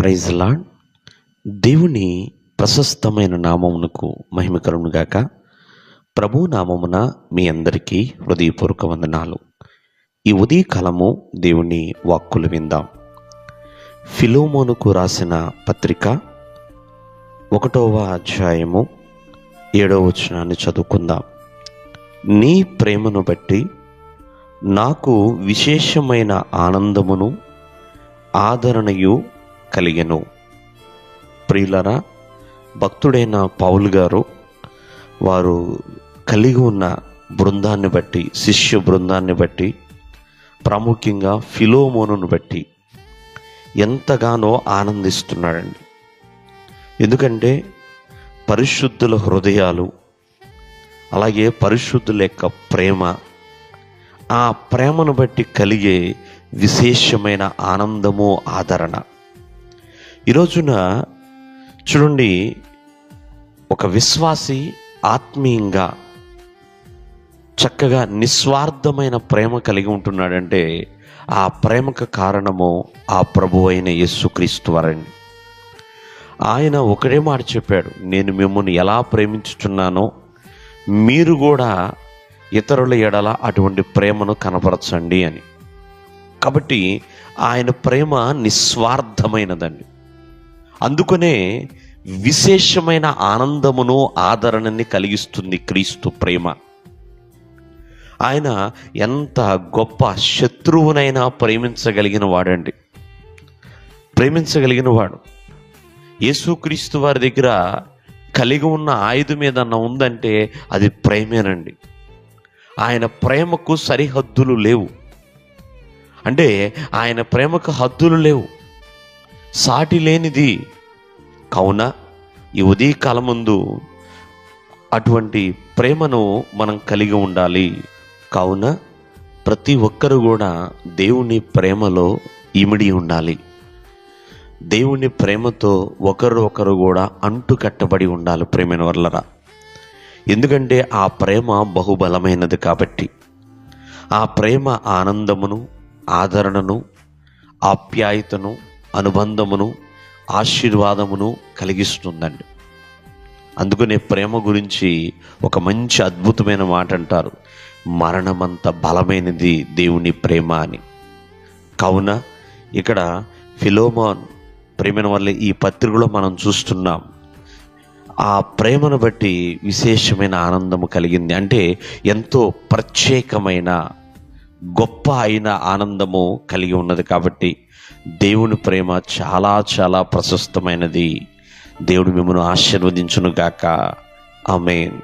Praise lord. దేవుని ప్రశస్తమైన నామమునకు మహిమ కలుగును గాక. ప్రభు నామమున మీ అందరికీ హృదయపూర్వక వందనాలు. ఈ ఉదయకాలము దేవుని వాక్కులు విందాం. ఫిలోమోనుకు రాసిన పత్రిక 1వ అధ్యాయము 7వ వచనాన్ని చదువుకుందాం. నీ ప్రేమను బట్టి నాకు విశేషమైన ఆనందమును ఆదరణయు కలిగెను. ప్రియులరా, భక్తుడైన పౌలు గారు వారు కలిగి ఉన్న బృందాన్ని బట్టి, శిష్య బృందాన్ని బట్టి, ప్రాముఖ్యంగా ఫిలోమోనును బట్టి ఎంతగానో ఆనందిస్తున్నాడండి. ఎందుకంటే పరిశుద్ధుల హృదయాలు, అలాగే పరిశుద్ధుల యొక్క ప్రేమ, ఆ ప్రేమను బట్టి కలిగే విశేషమైన ఆనందము, ఆదరణ. ఈరోజున చూడండి, ఒక విశ్వాసి ఆత్మీయంగా చక్కగా నిస్వార్థమైన ప్రేమ కలిగి ఉంటున్నాడంటే ఆ ప్రేమకు కారణము ఆ ప్రభువు అయిన యేసుక్రీస్తు వారండి. ఆయన ఒకటే మాట చెప్పాడు, నేను మిమ్మల్ని ఎలా ప్రేమించుచున్నానో మీరు కూడా ఇతరుల ఎడల అటువంటి ప్రేమను కనపరచండి అని. కాబట్టి ఆయన ప్రేమ నిస్వార్థమైనదండి. అందుకనే విశేషమైన ఆనందమును, ఆదరణని కలిగిస్తుంది క్రీస్తు ప్రేమ. ఆయన ఎంత గొప్ప శత్రువునైనా ప్రేమించగలిగిన వాడు. యేసుక్రీస్తు వారి దగ్గర కలిగి ఉన్న ఆయుధం ఏదన్నా ఉందంటే అది ప్రేమేనండి. ఆయన ప్రేమకు సరిహద్దులు లేవు. అంటే ఆయన ప్రేమకు హద్దులు లేవు, సాటి లేనిది. కావున ఈ ఉదయకాలం ముందు అటువంటి ప్రేమను మనం కలిగి ఉండాలి. కావున ప్రతి ఒక్కరు కూడా దేవుని ప్రేమలో ఇమిడి ఉండాలి. దేవుని ప్రేమతో ఒకరు కూడా అంటు కట్టబడి ఉండాలి ప్రేమైన వర్లరా. ఎందుకంటే ఆ ప్రేమ బహుబలమైనది కాబట్టి. ఆ ప్రేమ ఆనందమును, ఆదరణను, ఆప్యాయతను, అనుబంధమును, ఆశీర్వాదమును కలిగిస్తుందండి. అందుకనే ప్రేమ గురించి ఒక మంచి అద్భుతమైన మాట అంటారు, మరణమంత బలమైనది దేవుని ప్రేమ అని. కావున ఇక్కడ ఫిలోమోన్ ప్రేమను వల్ల ఈ పత్రికలో మనం చూస్తున్నాం. ఆ ప్రేమను బట్టి విశేషమైన ఆనందము కలిగింది. అంటే ఎంతో ప్రత్యేకమైన, గొప్ప అయిన ఆనందము కలిగి ఉన్నది. కాబట్టి దేవుని ప్రేమ చాలా చాలా ప్రశస్తమైనది. దేవుడు మిమ్మల్ని ఆశీర్వదించును గాక. ఆమేన్.